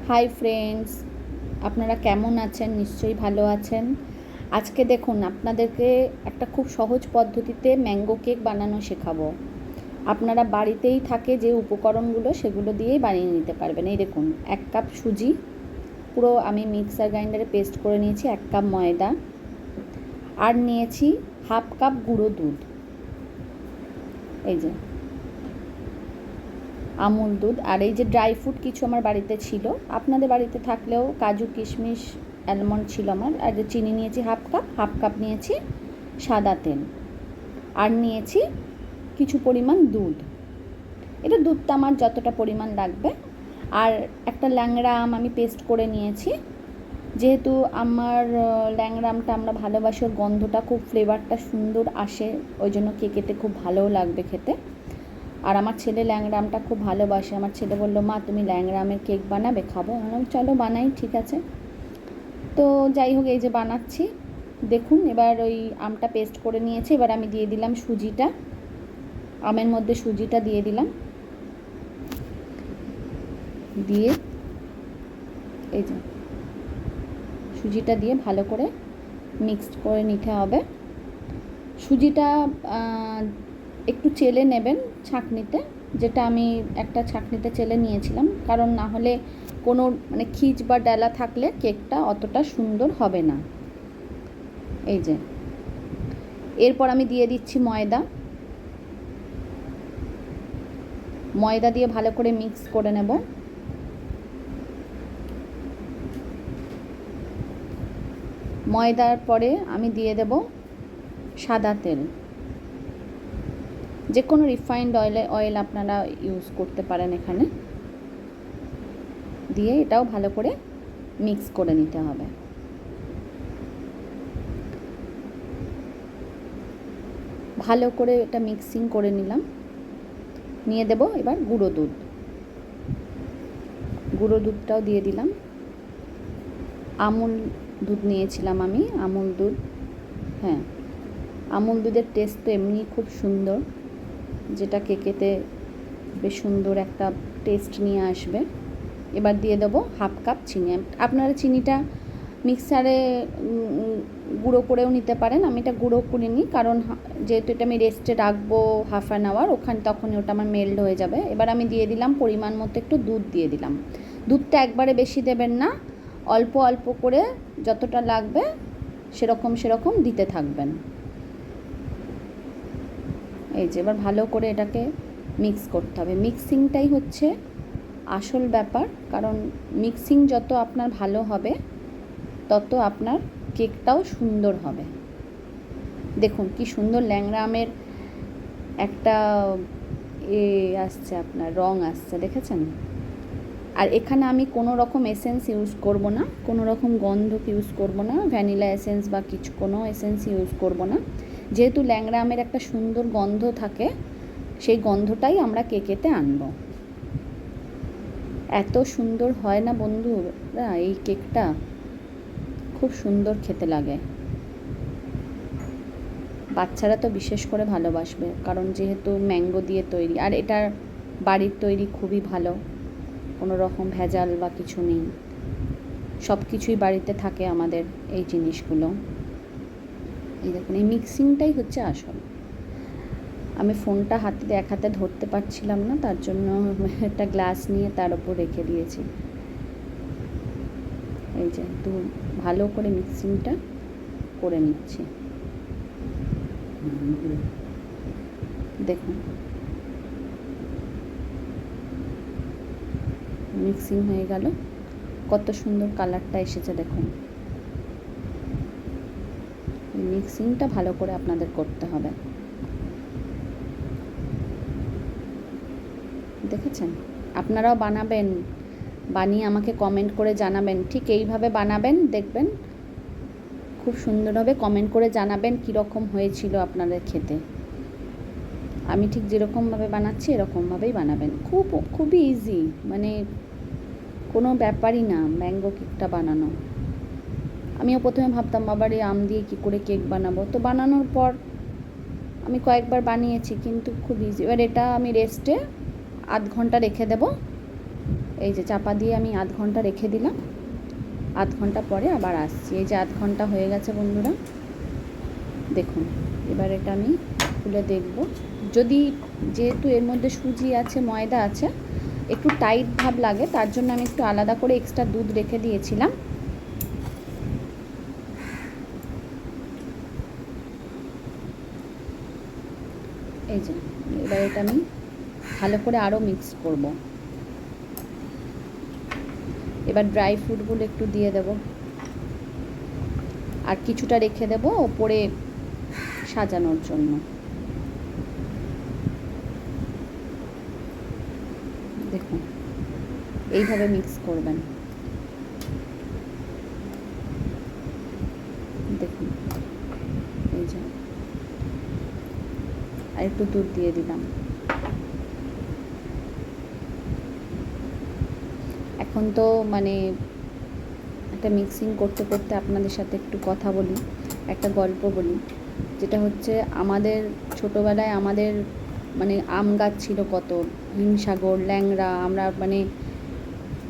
Hi friends, আপনারা কেমন আছেন? নিশ্চয়ই ভালো আছেন। আজকে দেখুন আপনাদেরকে একটা খুব সহজ পদ্ধতিতে ম্যাঙ্গো কেক বানানো শেখাবো। আপনারা বাড়িতেই থাকে যে উপকরণগুলো সেগুলো দিয়েই বানিয়ে নিতে পারবেন। এই দেখুন, 1 কাপ সুজি পুরো আমি মিক্সার গ্রাইন্ডারে পেস্ট করে নিয়েছি, 1 কাপ ময়দা, আর নিয়েছি হাফ কাপ গুঁড়ো দুধ। এই যে আমুল দুধ, আর এই যে ড্রাই ফ্রুট কিছু আমার বাড়িতে ছিল, আপনাদের বাড়িতে থাকলেও কাজু কিশমিশ অ্যালমন্ড ছিল আমার। আর যে চিনি নিয়েছি হাফ কাপ নিয়েছি সাদা তেল, আর নিয়েছি কিছু পরিমাণ দুধ। এটা দুধটা আমার যতটা পরিমাণ লাগবে। আর একটা ল্যাংড়া আম আমি পেস্ট করে নিয়েছি, যেহেতু আমার ল্যাংড়া আমটা আমরা ভালোবাসি, ওর গন্ধটা খুব ফ্লেভারটা সুন্দর আসে, ওই জন্য কেকেতে খুব ভালোও লাগবে খেতে। আর আমার ছেলে ল্যাংড়া আমটা খুব ভালোবাসে। আমার ছেলে বললো, মা তুমি ল্যাংড়া আমের কেক বানাবে, খাবো? আমি চলো বানাই, ঠিক আছে। তো যাই হোক, এই যে বানাচ্ছি দেখুন। এবার ওই আমটা পেস্ট করে নিয়েছি, এবার আমি দিয়ে দিলাম সুজিটা, আমের মধ্যে সুজিটা দিয়ে দিলাম, দিয়ে এই যে সুজিটা দিয়ে ভালো করে মিক্সড করে নিতে হবে। সুজিটা একটু চেলে নেবেন ছাঁকনিতে, যেটা আমি একটা ছাঁকনিতে চেলে নিয়েছিলাম, কারণ না হলে কোনো মানে খিচ বা ডালা থাকলে কেকটা অতটা সুন্দর হবে না। এই যে এরপর আমি দিয়ে দিচ্ছি ময়দা দিয়ে ভালো করে মিক্স করে নেব। ময়দার পরে আমি দিয়ে দেব সাদা তেল, যে কোনো রিফাইন্ড অয়েল আপনারা ইউজ করতে পারেন এখানে। দিয়ে এটাও ভালো করে মিক্স করে নিতে হবে। ভালো করে এটা মিক্সিং করে নিলাম। নিয়ে দেব এবার গুঁড়ো দুধটাও দিয়ে দিলাম। আমুল দুধ নিয়েছিলাম আমি, আমুল দুধ। হ্যাঁ, আমুল দুধের টেস্ট তো এমনি খুব সুন্দর, যেটা কেকেতে বেশ সুন্দর একটা টেস্ট নিয়ে আসবে। এবার দিয়ে দেবো হাফ কাপ চিনি। আপনারা চিনিটা মিক্সারে গুঁড়ো করেও নিতে পারেন, আমি এটা গুঁড়ো করে নিই, কারণ যেহেতু এটা আমি রেস্টে রাখবো হাফ অ্যান আওয়ার, তখনই ওটা আমার মেল্ট হয়ে যাবে। এবার আমি দিয়ে দিলাম পরিমাণ মতো একটু দুধ দিয়ে দিলাম। দুধটা একবারে বেশি দেবেন না, অল্প অল্প করে যতটা লাগবে সেরকম দিতে থাকবেন। এই যে এবার ভালো করে এটাকে মিক্স করতে হবে। মিক্সিংটাই হচ্ছে আসল ব্যাপার, কারণ মিক্সিং যত আপনার ভালো হবে তত আপনার কেকটাও সুন্দর হবে। দেখুন কি সুন্দর ল্যাংড়া আমের একটা আসছে, আপনার রং আসছে, দেখেছেন? আর এখানে আমি কোনো রকম এসেন্স ইউজ করব না, কোনো রকম গন্ধ ইউজ করব না, ভ্যানিলা এসেন্স বা কোনো এসেন্স ইউজ করব না। যেহেতু ল্যাংড়া আমের একটা সুন্দর গন্ধ থাকে, সেই গন্ধটাই আমরা কেকেতে আনব। এত সুন্দর হয় না বন্ধুরা এই কেকটা, খুব সুন্দর খেতে লাগে। বাচ্চারা তো বিশেষ করে ভালোবাসবে, কারণ যেহেতু ম্যাঙ্গো দিয়ে তৈরি, আর এটার বাড়ির তৈরি খুবই ভালো, কোনো রকম ভেজাল বা কিছু নেই, সব কিছুই বাড়িতে থাকে আমাদের এই জিনিসগুলো। এই দেখুন, এই মিক্সিংটাই হচ্ছে আসল। আমি ফোনটা এক হাতে ধরতে পারছিলাম না, তার জন্য একটা গ্লাস নিয়ে তার উপর রেখে দিয়েছি। এই যে ভালো করে মিক্সিংটা করে নিচ্ছি। দেখুন মিক্সিং হয়ে গেল, কত সুন্দর কালারটা এসেছে দেখুন। মিক্সিংটা ভালো করে আপনাদের করতে হবে, দেখেছেন? আপনারাও বানাবেন, বানিয়ে আমাকে কমেন্ট করে জানাবেন। ঠিক এইভাবে বানাবেন, দেখবেন খুব সুন্দর হবে। কমেন্ট করে জানাবেন কীরকম হয়েছিল আপনাদের খেতে। আমি ঠিক যেরকমভাবে বানাচ্ছি এরকমভাবেই বানাবেন। খুবই ইজি, মানে কোনো ব্যাপারই না ম্যাঙ্গো কেকটা বানানো। আমিও প্রথমে ভাবতাম, বাবারে আম দিয়ে কী করে কেক বানাবো, তো বানানোর পর আমি কয়েকবার বানিয়েছি, কিন্তু খুব ইজি। এবার এটা আমি রেস্টে আধ ঘন্টা রেখে দেব। এই যে চাপা দিয়ে আমি আধ ঘন্টা রেখে দিলাম, আধ ঘন্টা পরে আবার আসছি। এই যে আধ ঘন্টা হয়ে গেছে বন্ধুরা, দেখুন। এবার এটা আমি খুলে দেখব, যদি যেহেতু এর মধ্যে সুজি আছে ময়দা আছে একটু টাইট ভাব লাগে, তার জন্য আমি একটু আলাদা করে এক্সট্রা দুধ রেখে দিয়েছিলাম। এই যে এবার এটা আমি ভালো করে আরও মিক্স করব। এবার ড্রাই ফ্রুটগুলো একটু দিয়ে দেব, আর কিছুটা রেখে দেব ওপরে সাজানোর জন্য। দেখুন এইভাবে মিক্স করবেন। দেখুন এই যে, আর একটু দুধ দিয়ে দিলাম। এখন তো মানে একটা মিক্সিং করতে করতে আপনাদের সাথে একটু কথা বলি, একটা গল্প বলি। যেটা হচ্ছে আমাদের ছোটোবেলায় আমাদের মানে আম গাছ ছিল কত, হিমসাগর, ল্যাংড়া, আমরা মানে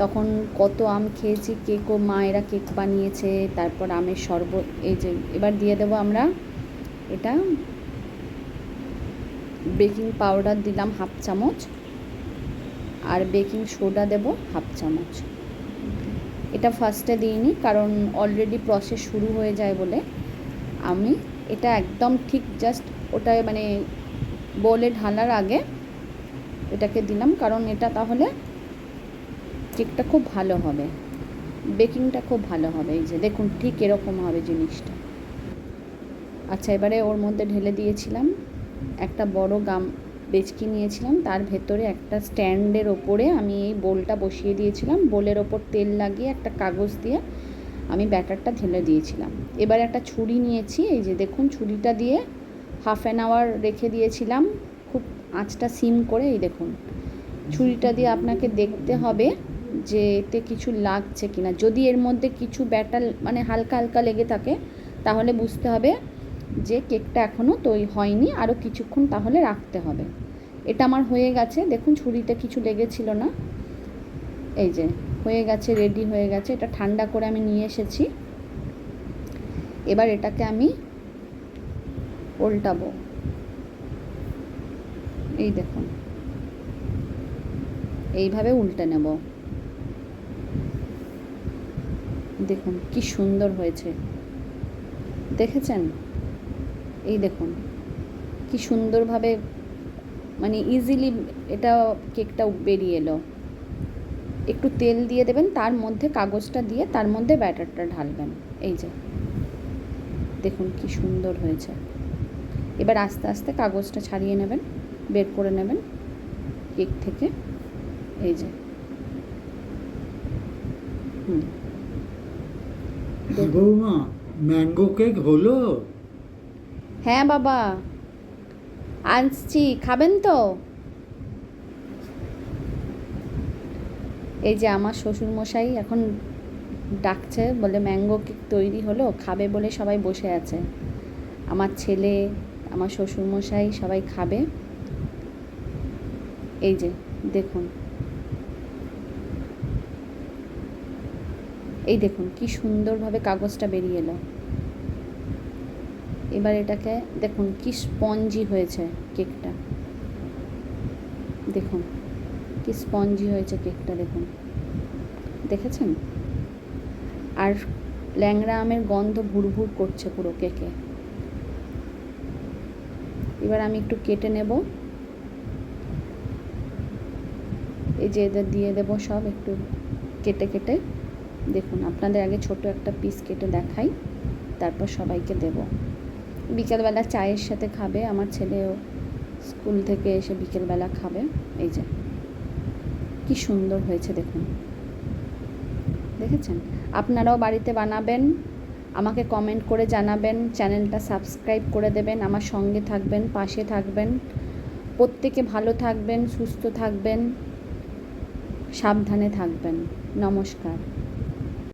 তখন কত আম খেয়েছি। কেকও মায়েরা কেক বানিয়েছে, তারপর আমের শরবত। এই যে এবার দিয়ে দেবো আমরা এটা বেকিং পাউডার দিলাম হাফ চামচ, আর বেকিং সোডা দেব হাফ চামচ। এটা ফার্স্টে দিইনি, কারণ অলরেডি প্রসেস শুরু হয়ে যায় বলে আমি এটা একদম ঠিক জাস্ট ওটা মানে বোলে ঢালার আগে এটাকে দিলাম, কারণ এটা তাহলে কেকটা খুব ভালো হবে, বেকিংটা খুব ভালো হবে। এই যে দেখুন ঠিক এরকম হবে জিনিসটা। আচ্ছা, এবারে ওর মধ্যে ঢেলে দিয়েছিলাম একটা বড় বেচকি নিয়েছিলাম, তার ভেতরে একটা স্ট্যান্ডের ওপরে আমি এই বোলটা বসিয়ে দিয়েছিলাম। বোলের ওপর তেল লাগিয়ে একটা কাগজ দিয়ে আমি ব্যাটারটা ঢেলে দিয়েছিলাম। এবার একটা ছুরি নিয়েছি, এই যে দেখুন ছুরিটা দিয়ে হাফ অ্যান আওয়ার রেখে দিয়েছিলাম খুব আঁচটা সিম করে। এই দেখুন ছুরিটা দিয়ে আপনাকে দেখতে হবে যে এতে কিছু লাগছে কিনা। যদি এর মধ্যে কিছু ব্যাটার মানে হালকা হালকা লেগে থাকে তাহলে বুঝতে হবে যে কেকটা এখনও তৈরি হয়নি, আরও কিছুক্ষণ তাহলে রাখতে হবে। এটা আমার হয়ে গেছে, দেখুন ছুরিতে কিছু লেগেছিল না। এই যে হয়ে গেছে, রেডি হয়ে গেছে। এটা ঠান্ডা করে আমি নিয়ে এসেছি। এবার এটাকে আমি উল্টাবো। এই দেখুন এইভাবে উল্টে নেব। দেখুন কি সুন্দর হয়েছে, দেখেছেন? এই দেখুন কি সুন্দরভাবে মানে ইজিলি এটা কেকটা বেরিয়ে এলো। একটু তেল দিয়ে দেবেন, তার মধ্যে কাগজটা দিয়ে তার মধ্যে ব্যাটারটা ঢালবেন। এই যে দেখুন কি সুন্দর হয়েছে। এবার আস্তে আস্তে কাগজটা ছাড়িয়ে নেবেন, বের করে নেবেন কেক থেকে। এই যে বৌমা, ম্যাঙ্গো কেক হলো? হ্যাঁ বাবা, আনছি, খাবেন তো? এই যে আমার শ্বশুরমশাই এখন ডাকছে, বলে ম্যাঙ্গো কেক তৈরি হলো, খাবে বলে সবাই বসে আছে। আমার ছেলে, আমার শ্বশুরমশাই সবাই খাবে। এই যে দেখুন, এই দেখুন কি সুন্দরভাবে কাগজটা বেরিয়ে এলো। এবার এটাকে দেখুন কি স্পঞ্জি হয়েছে কেকটা। দেখুন কি স্পঞ্জি হয়েছে কেকটা, দেখুন, দেখেছেন? আর ল্যাংড়া আমের গন্ধ ভুরভুর করছে পুরো কেকে। এবার আমি একটু কেটে নেব। এই যে এদের দিয়ে দেব সব একটু কেটে কেটে। দেখুন আপনাদের আগে ছোট একটা পিস কেটে দেখাই, তারপর সবাইকে দেব। বিকেলবেলা চায়ের সাথে খাবে, আমার ছেলেও স্কুল থেকে এসে বিকেলবেলা খাবে। এই যে কি সুন্দর হয়েছে দেখুন, দেখেছেন? আপনারাও বাড়িতে বানাবেন, আমাকে কমেন্ট করে জানাবেন, চ্যানেলটা সাবস্ক্রাইব করে দেবেন, আমার সঙ্গে থাকবেন, পাশে থাকবেন। প্রত্যেকে ভালো থাকবেন, সুস্থ থাকবেন, সাবধানে থাকবেন। নমস্কার।